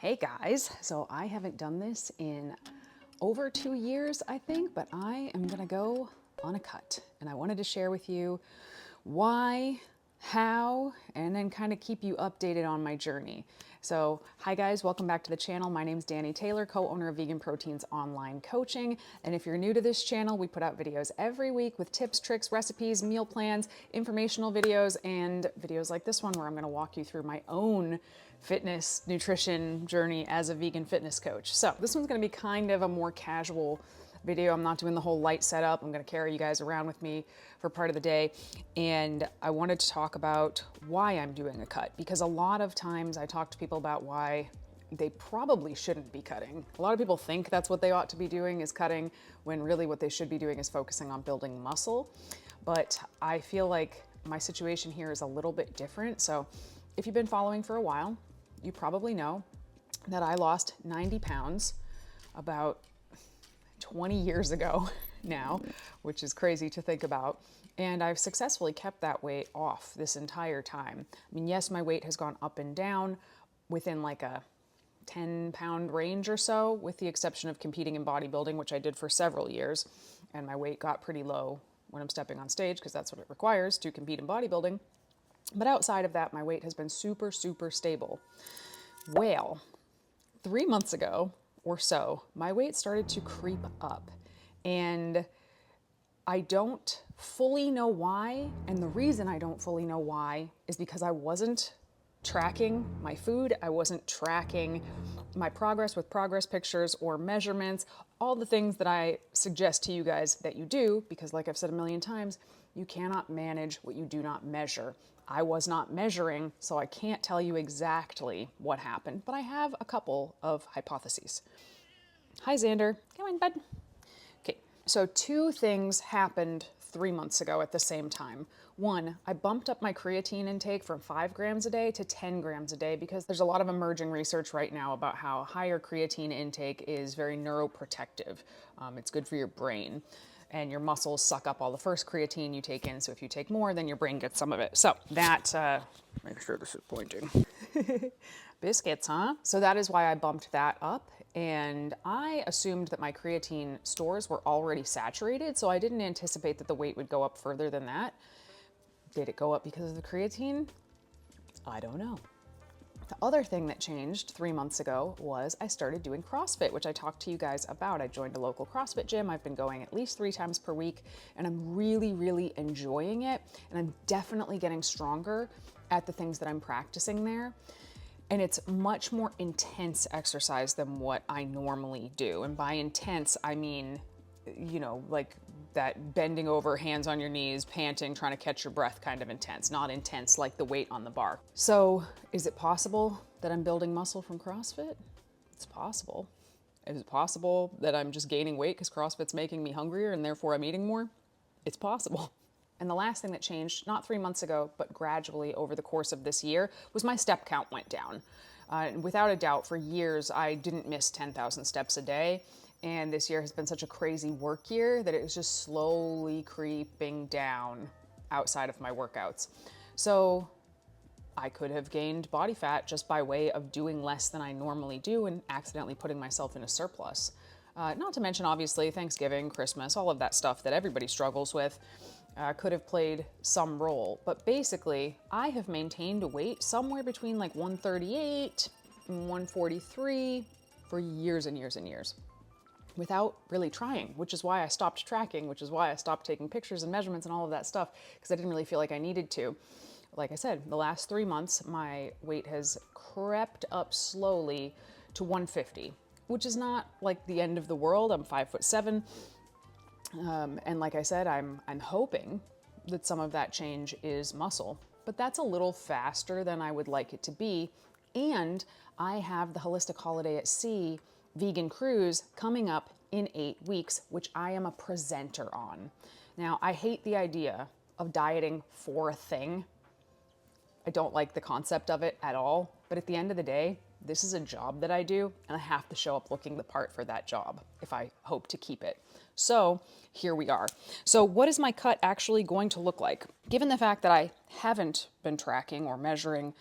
Hey guys, so I haven't done this in over 2 years, I think, but I am gonna go on a cut. And I wanted to share with you why, how, and then kind of keep you updated on my journey. So, hi guys, welcome back to the channel. My name's Danny Taylor, co-owner of VeganProteins Online Coaching. And if you're new to this channel, we put out videos every week with tips, tricks, recipes, meal plans, informational videos, and videos like this one where I'm gonna walk you through my own fitness, nutrition journey as a vegan fitness coach. So this one's gonna be kind of a more casual video. I'm not doing the whole light setup. I'm gonna carry you guys around with me for part of the day. And I wanted to talk about why I'm doing a cut, because a lot of times I talk to people about why they probably shouldn't be cutting. A lot of people think that's what they ought to be doing, is cutting, when really what they should be doing is focusing on building muscle. But I feel like my situation here is a little bit different. So if you've been following for a while, you probably know that I lost 90 pounds about 20 years ago now, which is crazy to think about. And I've successfully kept that weight off this entire time. I mean, yes, my weight has gone up and down within like a 10-pound range or so, with the exception of competing in bodybuilding, which I did for several years. And my weight got pretty low when I'm stepping on stage, because that's what it requires to compete in bodybuilding. But outside of that, my weight has been super, super stable. Well, 3 months ago or so, my weight started to creep up, and I don't fully know why. And the reason I don't fully know why is because I wasn't tracking my food. I wasn't tracking my progress with progress pictures or measurements, all the things that I suggest to you guys that you do, because like I've said a million times, you cannot manage what you do not measure. I was not measuring, so I can't tell you exactly what happened, but I have a couple of hypotheses. Hi, Xander. Come on, bud. Okay, so 2 things happened 3 months ago at the same time. One, I bumped up my creatine intake from 5 grams a day to 10 grams a day, because there's a lot of emerging research right now about how higher creatine intake is very neuroprotective. It's good for your brain. And your muscles suck up all the first creatine you take in. So if you take more, then your brain gets some of it. So that, make sure this is pointing. Biscuits, huh? So that is why I bumped that up. And I assumed that my creatine stores were already saturated, so I didn't anticipate that the weight would go up further than that. Did it go up because of the creatine? I don't know. The other thing that changed 3 months ago was I started doing CrossFit, which I talked to you guys about. I joined a local CrossFit gym. I've been going at least 3 times per week, and I'm really, really enjoying it. And I'm definitely getting stronger at the things that I'm practicing there. And it's much more intense exercise than what I normally do. And by intense, I mean, you know, like that bending over, hands on your knees, panting, trying to catch your breath kind of intense, not intense like the weight on the bar. So is it possible that I'm building muscle from CrossFit? It's possible. Is it possible that I'm just gaining weight because CrossFit's making me hungrier and therefore I'm eating more? It's possible. And the last thing that changed, not 3 months ago, but gradually over the course of this year, was my step count went down. Without a doubt, for years, I didn't miss 10,000 steps a day. And this year has been such a crazy work year that it was just slowly creeping down outside of my workouts. So I could have gained body fat just by way of doing less than I normally do and accidentally putting myself in a surplus. Not to mention, obviously, Thanksgiving, Christmas, all of that stuff that everybody struggles with could have played some role. But basically, I have maintained a weight somewhere between like 138 and 143 for years and years and years, without really trying, which is why I stopped tracking, which is why I stopped taking pictures and measurements and all of that stuff, because I didn't really feel like I needed to. Like I said, the last 3 months, my weight has crept up slowly to 150, which is not like the end of the world. I'm 5'7". And like I said, I'm hoping that some of that change is muscle, but that's a little faster than I would like it to be. And I have the Holistic Holiday at Sea vegan cruise coming up in 8 weeks, which I am a presenter on. Now, I hate the idea of dieting for a thing. I don't like the concept of it at all, but at the end of the day, this is a job that I do, and I have to show up looking the part for that job if I hope to keep it. So here we are. So what is my cut actually going to look like? Given the fact that I haven't been tracking or measuring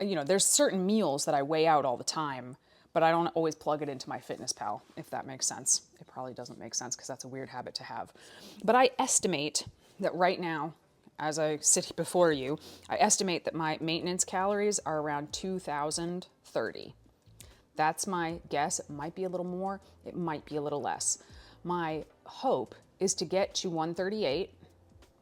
you know, there's certain meals that I weigh out all the time, but I don't always plug it into my MyFitnessPal, if that makes sense. It probably doesn't make sense because that's a weird habit to have. But I estimate that right now, as I sit before you, I estimate that my maintenance calories are around 2,030. That's my guess. It might be a little more, it might be a little less. My hope is to get to 138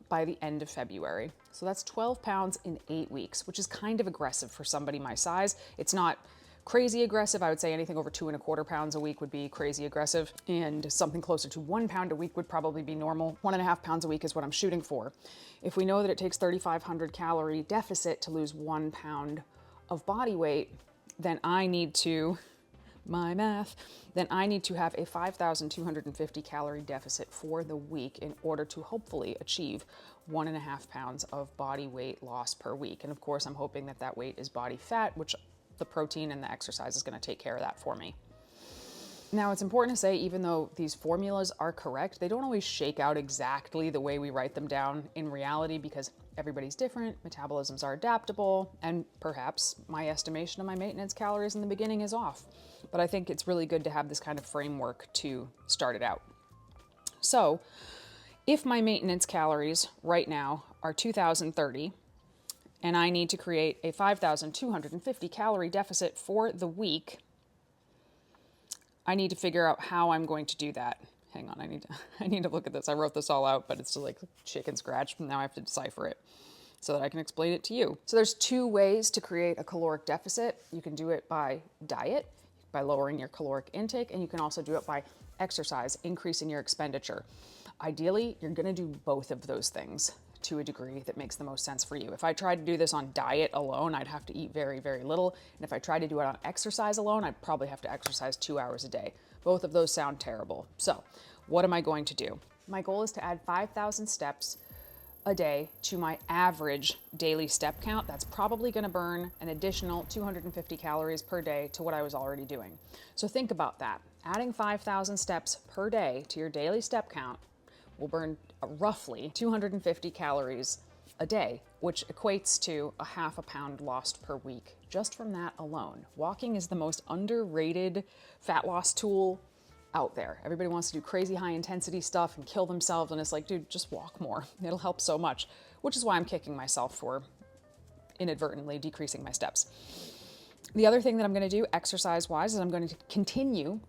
by the end of February. So that's 12 pounds in 8 weeks, which is kind of aggressive for somebody my size. It's not crazy aggressive. I would say anything over 2.25 pounds a week would be crazy aggressive, and something closer to 1 pound a week would probably be normal. 1.5 pounds a week is what I'm shooting for. If we know that it takes 3,500 calorie deficit to lose 1 pound of body weight, then I need to, my math, then I need to have a 5,250 calorie deficit for the week in order to hopefully achieve 1.5 pounds of body weight loss per week. And of course, I'm hoping that that weight is body fat, which the protein and the exercise is going to take care of that for me. Now, it's important to say, even though these formulas are correct, they don't always shake out exactly the way we write them down in reality, because everybody's different, metabolisms are adaptable, and perhaps my estimation of my maintenance calories in the beginning is off. But I think it's really good to have this kind of framework to start it out. So, if my maintenance calories right now are 2,030, and I need to create a 5,250 calorie deficit for the week, I need to figure out how I'm going to do that. Hang on, I need to look at this. I wrote this all out, but it's still like chicken scratch. Now I have to decipher it so that I can explain it to you. So there's 2 ways to create a caloric deficit. You can do it by diet, by lowering your caloric intake, and you can also do it by exercise, increasing your expenditure. Ideally, you're gonna do both of those things to a degree that makes the most sense for you. If I tried to do this on diet alone, I'd have to eat very, very little. And if I tried to do it on exercise alone, I'd probably have to exercise 2 hours a day. Both of those sound terrible. So what am I going to do? My goal is to add 5,000 steps a day to my average daily step count. That's probably going to burn an additional 250 calories per day to what I was already doing. So think about that. Adding 5,000 steps per day to your daily step count will burn roughly 250 calories a day, which equates to a 0.5 pound lost per week just from that alone. Walking is the most underrated fat loss tool out there. Everybody wants to do crazy high intensity stuff and kill themselves, and it's like, dude, just walk more. It'll help so much, which is why I'm kicking myself for inadvertently decreasing my steps. The other thing that I'm going to do exercise-wise is I'm going to continue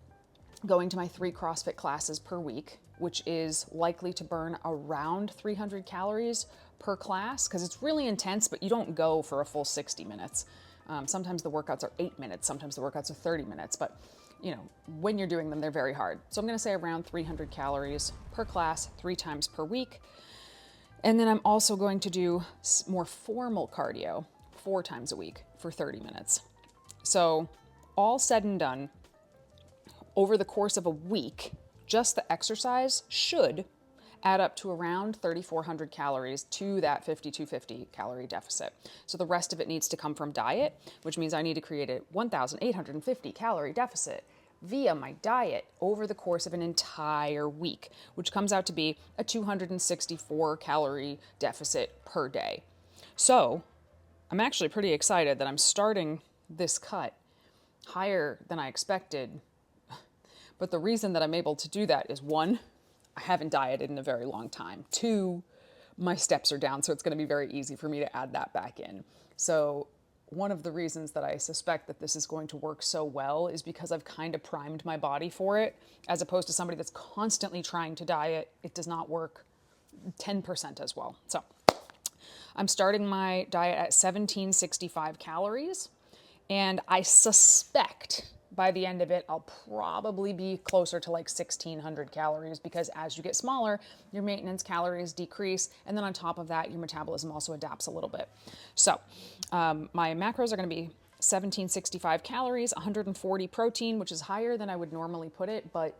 going to my 3 CrossFit classes per week, which is likely to burn around 300 calories per class, because it's really intense, but you don't go for a full 60 minutes. Sometimes the workouts are 8 minutes, sometimes the workouts are 30 minutes, but you know, when you're doing them, they're very hard. So I'm going to say around 300 calories per class, 3 times per week. And then I'm also going to do more formal cardio 4 times a week for 30 minutes. So all said and done, over the course of a week, just the exercise should add up to around 3,400 calories to that 5,250 calorie deficit. So the rest of it needs to come from diet, which means I need to create a 1,850 calorie deficit via my diet over the course of an entire week, which comes out to be a 264 calorie deficit per day. So I'm actually pretty excited that I'm starting this cut higher than I expected. But the reason that I'm able to do that is, 1, I haven't dieted in a very long time. 2, my steps are down, so it's going to be very easy for me to add that back in. So one of the reasons that I suspect that this is going to work so well is because I've kind of primed my body for it, as opposed to somebody that's constantly trying to diet. It does not work 10% as well. So I'm starting my diet at 1,765 calories, and I suspect by the end of it, I'll probably be closer to like 1,600 calories, because as you get smaller, your maintenance calories decrease. And then on top of that, your metabolism also adapts a little bit. So my macros are going to be 1,765 calories, 140 protein, which is higher than I would normally put it. But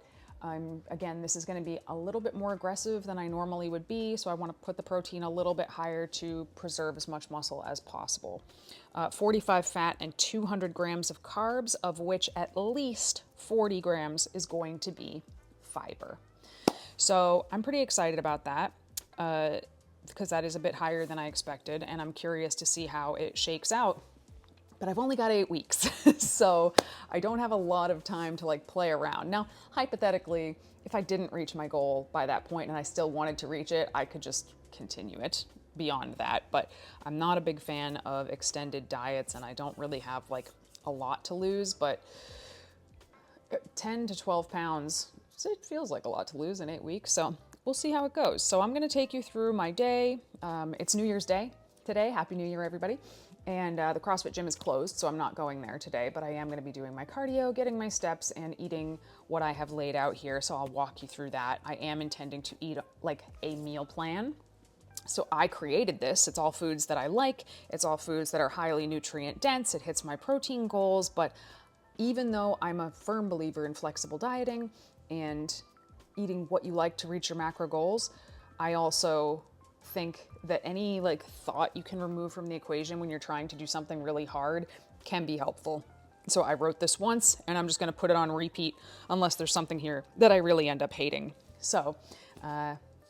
again, this is going to be a little bit more aggressive than I normally would be. So I want to put the protein a little bit higher to preserve as much muscle as possible. 45 fat and 200 grams of carbs, of which at least 40 grams is going to be fiber. So I'm pretty excited about that because that is a bit higher than I expected, and I'm curious to see how it shakes out but I've only got 8 weeks. So I don't have a lot of time to like play around. Now, hypothetically, if I didn't reach my goal by that point and I still wanted to reach it, I could just continue it beyond that. But I'm not a big fan of extended diets, and I don't really have like a lot to lose, but 10 to 12 pounds, it feels like a lot to lose in 8 weeks. So we'll see how it goes. So I'm going to take you through my day. It's New Year's Day today. Happy New Year, everybody. And the CrossFit gym is closed, so I'm not going there today, but I am going to be doing my cardio, getting my steps, and eating what I have laid out here. So I'll walk you through that. I am intending to eat like a meal plan. So I created this. It's all foods that I like. It's all foods that are highly nutrient dense. It hits my protein goals. But even though I'm a firm believer in flexible dieting and eating what you like to reach your macro goals, I also think that any like thought you can remove from the equation when you're trying to do something really hard can be helpful. So I wrote this once and I'm just going to put it on repeat unless there's something here that I really end up hating. So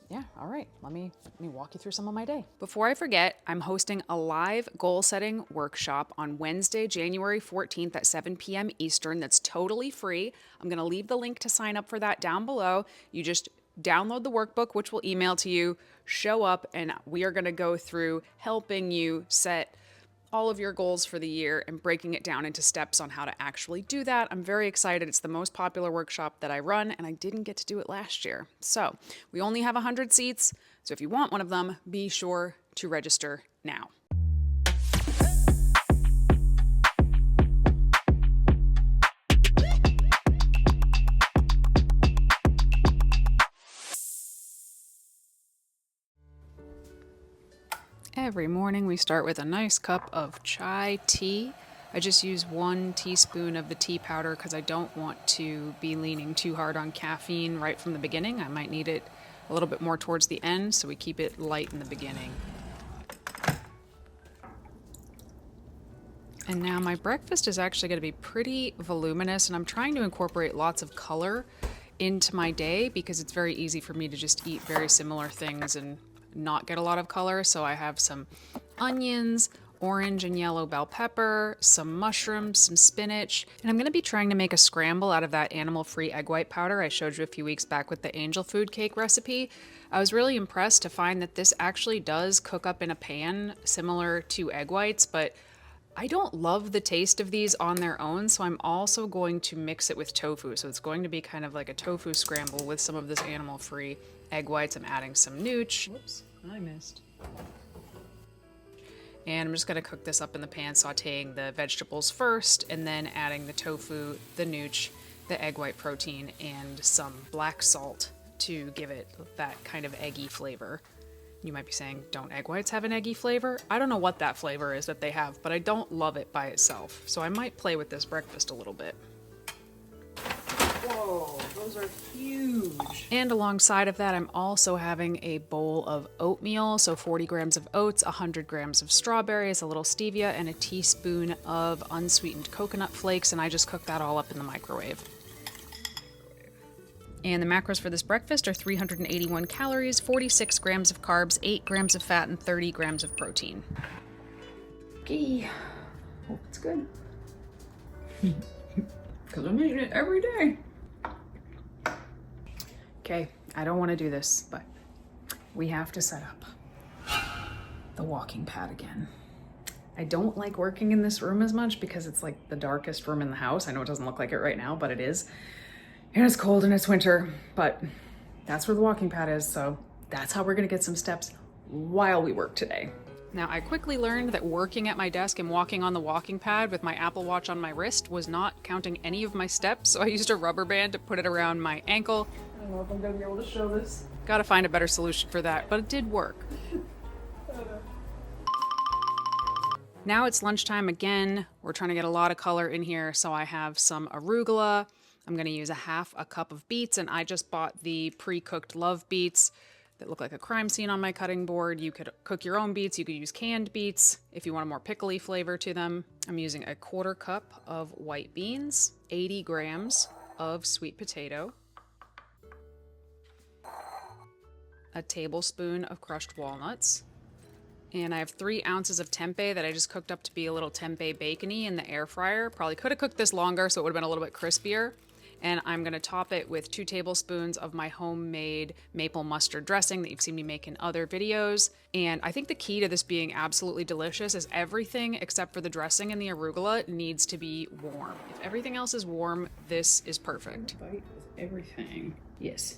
yeah, all right, let me walk you through some of my day. Before I forget, I'm hosting a live goal setting workshop on Wednesday, January 14th at 7 p.m. Eastern. That's totally free. I'm going to leave the link to sign up for that down below. You just download the workbook, which will email to you, show up, and we are going to go through helping you set all of your goals for the year and breaking it down into steps on how to actually do that. I'm very excited. It's the most popular workshop that I run, and I didn't get to do it last year. So we only have 100 seats. So if you want one of them, be sure to register now. Every morning we start with a nice cup of chai tea. I just use 1 teaspoon of the tea powder because I don't want to be leaning too hard on caffeine right from the beginning. I might need it a little bit more towards the end, so we keep it light in the beginning. And now my breakfast is actually going to be pretty voluminous, and I'm trying to incorporate lots of color into my day because it's very easy for me to just eat very similar things and not get a lot of color. So I have some onions, orange and yellow bell pepper, some mushrooms, some spinach, and I'm going to be trying to make a scramble out of that animal-free egg white powder I showed you a few weeks back with the angel food cake recipe. I was really impressed to find that this actually does cook up in a pan similar to egg whites, but I don't love the taste of these on their own, so I'm also going to mix it with tofu. So it's going to be kind of like a tofu scramble with some of this animal-free egg whites. I'm adding some nooch. Whoops, I missed. And I'm just going to cook this up in the pan, sauteing the vegetables first, and then adding the tofu, the nooch, the egg white protein, and some black salt to give it that kind of eggy flavor. You might be saying, don't egg whites have an eggy flavor? I don't know what that flavor is that they have, but I don't love it by itself. So I might play with this breakfast a little bit. Whoa, those are huge. And alongside of that, I'm also having a bowl of oatmeal. So 40 grams of oats, 100 grams of strawberries, a little stevia, and a teaspoon of unsweetened coconut flakes. And I just cook that all up in the microwave. And the macros for this breakfast are 381 calories, 46 grams of carbs, 8 grams of fat, and 30 grams of protein. Okay, hope it's good. Because I'm eating it every day. Okay, I don't want to do this, but we have to set up the walking pad again. I don't like working in this room as much because it's like the darkest room in the house. I know it doesn't look like it right now, but it is. And it's cold and it's winter, but that's where the walking pad is. So that's how we're gonna get some steps while we work today. Now, I quickly learned that working at my desk and walking on the walking pad with my Apple Watch on my wrist was not counting any of my steps. So I used a rubber band to put it around my ankle. I don't know if I'm gonna be able to show this. Gotta find a better solution for that, but it did work. Now it's lunchtime again. We're trying to get a lot of color in here. So I have some arugula. I'm going to use a cup of beets, and I just bought the pre-cooked love beets that look like a crime scene on my cutting board. You could cook your own beets. You could use canned beets if you want a more pickly flavor to them. I'm using a 1/4 cup of white beans, 80 grams of sweet potato, a tablespoon of crushed walnuts, And I have 3 ounces of tempeh that I just cooked up to be a little tempeh bacon-y in the air fryer. Probably could have cooked this longer so it would have been a little bit crispier. And I'm gonna top it with 2 tablespoons of my homemade maple mustard dressing that you've seen me make in other videos. And I think the key to this being absolutely delicious is everything except for the dressing and the arugula needs to be warm. If everything else is warm, this is perfect. Bite with everything. Yes.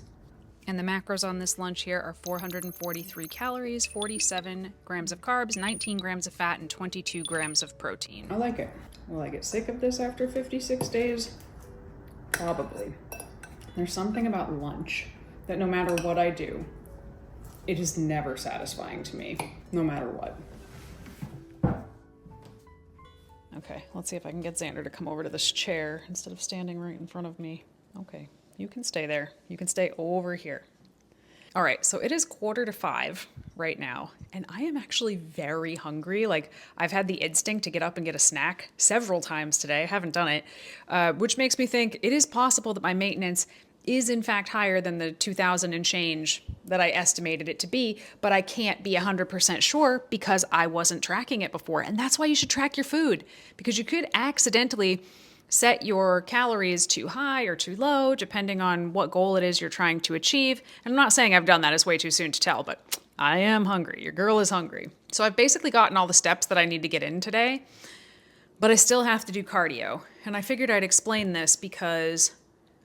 And the macros on this lunch here are 443 calories, 47 grams of carbs, 19 grams of fat, and 22 grams of protein. I like it. Will I get sick of this after 56 days? Probably. There's something about lunch that no matter what I do, it is never satisfying to me, no matter what. Okay, let's see if I can get Xander to come over to this chair instead of standing right in front of me. Okay, you can stay there. You can stay over here. All right, so it is 4:45 right now, and I am actually very hungry. Like, I've had the instinct to get up and get a snack several times today. I haven't done it, which makes me think it is possible that my maintenance is in fact higher than the 2,000 and change that I estimated it to be, but I can't be 100% sure because I wasn't tracking it before. And that's why you should track your food, because you could accidentally set your calories too high or too low, depending on what goal it is you're trying to achieve. And I'm not saying I've done that, it's way too soon to tell, but I am hungry. Your girl is hungry. So I've basically gotten all the steps that I need to get in today, but I still have to do cardio. And I figured I'd explain this because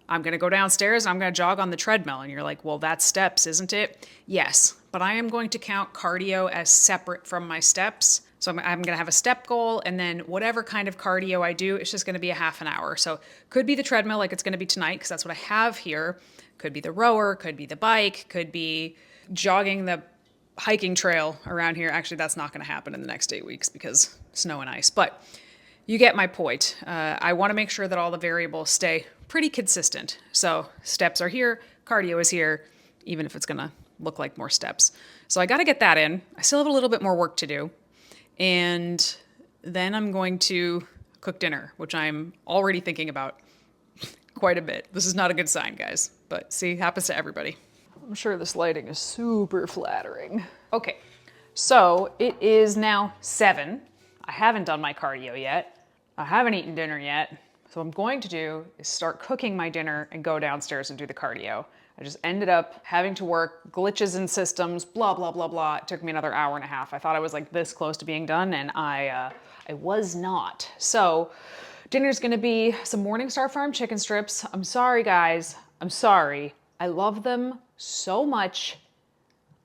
I'm gonna go downstairs and I'm gonna jog on the treadmill. And you're like, well, that's steps, isn't it? Yes, but I am going to count cardio as separate from my steps. So I'm gonna have a step goal, and then whatever kind of cardio I do, it's just gonna be a half an hour. So could be the treadmill like it's gonna be tonight, because that's what I have here. Could be the rower, could be the bike, could be jogging the hiking trail around here. Actually, that's not gonna happen in the next 8 weeks because snow and ice, but you get my point. I wanna make sure that all the variables stay pretty consistent. So steps are here, cardio is here, even if it's gonna look like more steps. So I gotta get that in. I still have a little bit more work to do. And then I'm going to cook dinner, which I'm already thinking about quite a bit. This is not a good sign, guys, but see, it happens to everybody. I'm sure this lighting is super flattering. Okay, so it is now 7. I haven't done my cardio yet. I haven't eaten dinner yet. So what I'm going to do is start cooking my dinner and go downstairs and do the cardio. I just ended up having to work glitches in systems, blah, blah, blah, blah. It took me another hour and a half. I thought I was like this close to being done, and I was not. So dinner's gonna be some Morningstar Farm chicken strips. I'm sorry, guys. I'm sorry. I love them so much.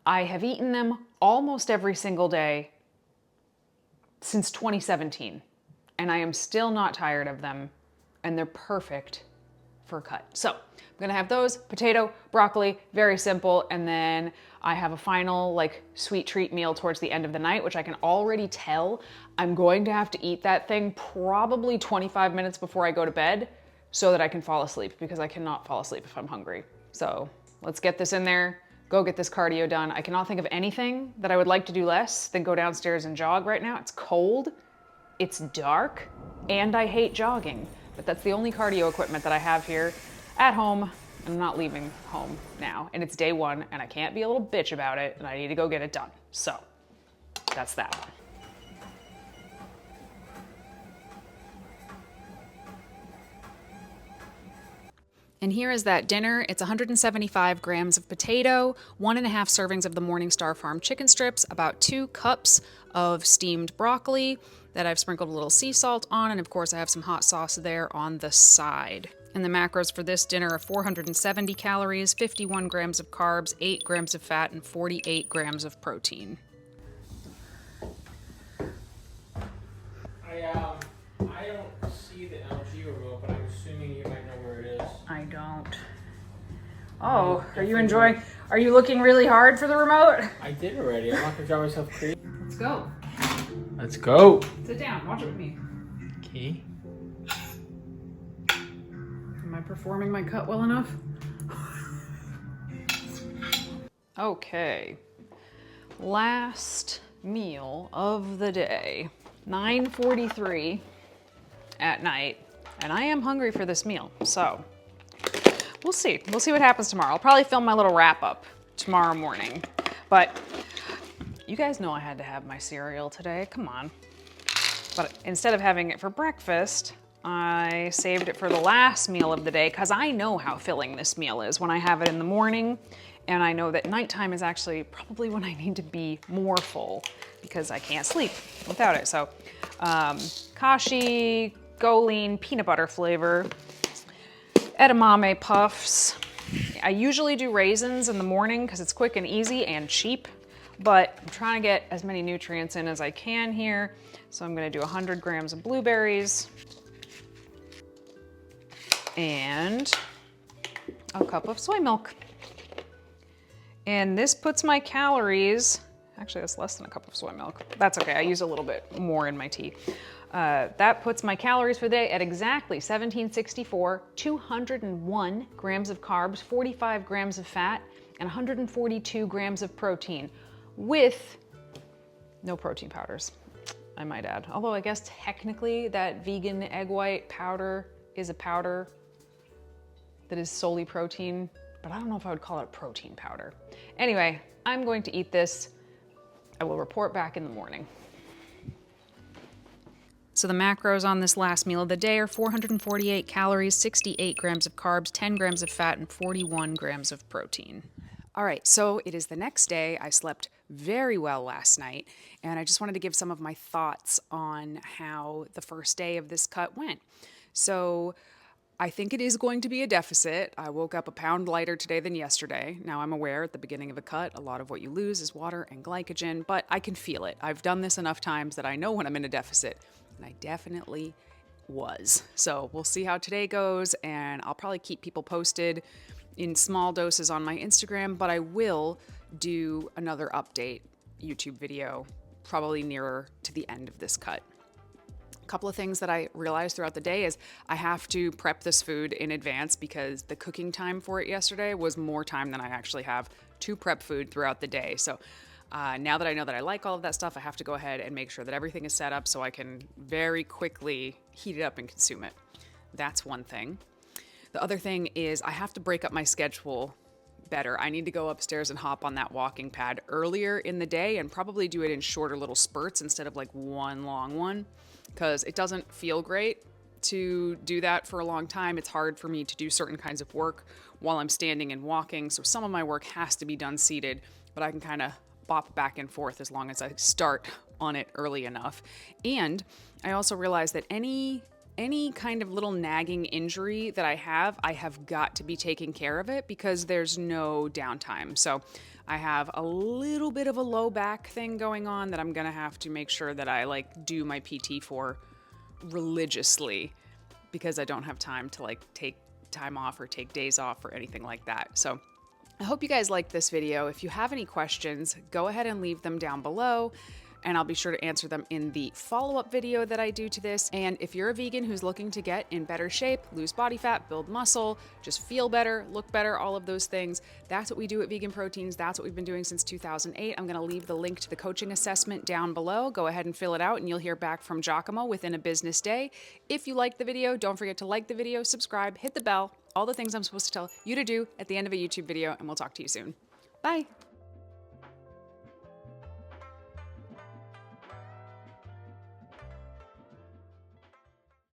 I have eaten them almost every single day since 2017, and I am still not tired of them, and they're perfect for a cut. So I'm gonna have those, potato, broccoli, very simple, and then I have a final like sweet treat meal towards the end of the night, which I can already tell I'm going to have to eat that thing probably 25 minutes before I go to bed so that I can fall asleep, because I cannot fall asleep if I'm hungry. So let's get this in there, go get this cardio done. I cannot think of anything that I would like to do less than go downstairs and jog right now. It's cold, it's dark, and I hate jogging. But that's the only cardio equipment that I have here at home, and I'm not leaving home now. And it's day 1, and I can't be a little bitch about it, and I need to go get it done. So that's that. And here is that dinner. It's 175 grams of potato, 1.5 servings of the Morningstar Farm chicken strips, about 2 cups of steamed broccoli that I've sprinkled a little sea salt on, and of course I have some hot sauce there on the side. And the macros for this dinner are 470 calories, 51 grams of carbs, 8 grams of fat, and 48 grams of protein. I don't see the LG remote, but I'm assuming you might know where it is. I don't. Oh, are you looking really hard for the remote? I did already. I'm not gonna drive myself crazy. Let's go. Let's go. Sit down, watch it with me. Okay. Am I performing my cut well enough? Okay. Last meal of the day. 9:43 at night, and I am hungry for this meal, so we'll see. We'll see what happens tomorrow. I'll probably film my little wrap up tomorrow morning, but You guys know I had to have my cereal today, come on. But instead of having it for breakfast, I saved it for the last meal of the day because I know how filling this meal is when I have it in the morning. And I know that nighttime is actually probably when I need to be more full because I can't sleep without it. So Kashi, Golean, peanut butter flavor, edamame puffs. I usually do raisins in the morning because it's quick and easy and cheap, but I'm trying to get as many nutrients in as I can here. So I'm gonna do 100 grams of blueberries and a cup of soy milk. And this puts my calories, actually that's less than a cup of soy milk. That's okay, I use a little bit more in my tea. That puts my calories for the day at exactly 1764, 201 grams of carbs, 45 grams of fat, and 142 grams of protein with no protein powders, I might add. Although I guess technically that vegan egg white powder is a powder that is solely protein, but I don't know if I would call it protein powder. Anyway, I'm going to eat this. I will report back in the morning. So the macros on this last meal of the day are 448 calories, 68 grams of carbs, 10 grams of fat, and 41 grams of protein. All right, so it is the next day. I slept very well last night, and I just wanted to give some of my thoughts on how the first day of this cut went. So I think it is going to be a deficit. I woke up a pound lighter today than yesterday. Now I'm aware at the beginning of a cut, a lot of what you lose is water and glycogen, but I can feel it. I've done this enough times that I know when I'm in a deficit, and I definitely was. So we'll see how today goes, and I'll probably keep people posted in small doses on my Instagram, but I will do another update YouTube video probably nearer to the end of this cut. A couple of things that I realized throughout the day is I have to prep this food in advance because the cooking time for it yesterday was more time than I actually have to prep food throughout the day. So now that I know that I like all of that stuff, I have to go ahead and make sure that everything is set up so I can very quickly heat it up and consume it. That's one thing. The other thing is I have to break up my schedule better. I need to go upstairs and hop on that walking pad earlier in the day and probably do it in shorter little spurts instead of like one long one, because it doesn't feel great to do that for a long time. It's hard for me to do certain kinds of work while I'm standing and walking. So some of my work has to be done seated, but I can kind of bop back and forth as long as I start on it early enough. And I also realized that any kind of little nagging injury that I have got to be taking care of it because there's no downtime. So I have a little bit of a low back thing going on that I'm gonna have to make sure that I like do my PT for religiously because I don't have time to like take time off or take days off or anything like that. So I hope you guys liked this video. If you have any questions, go ahead and leave them down below, and I'll be sure to answer them in the follow-up video that I do to this. And if you're a vegan who's looking to get in better shape, lose body fat, build muscle, just feel better, look better, all of those things, that's what we do at Vegan Proteins. That's what we've been doing since 2008. I'm gonna leave the link to the coaching assessment down below. Go ahead and fill it out and you'll hear back from Giacomo within a business day. If you liked the video, don't forget to like the video, subscribe, hit the bell, all the things I'm supposed to tell you to do at the end of a YouTube video, and we'll talk to you soon. Bye.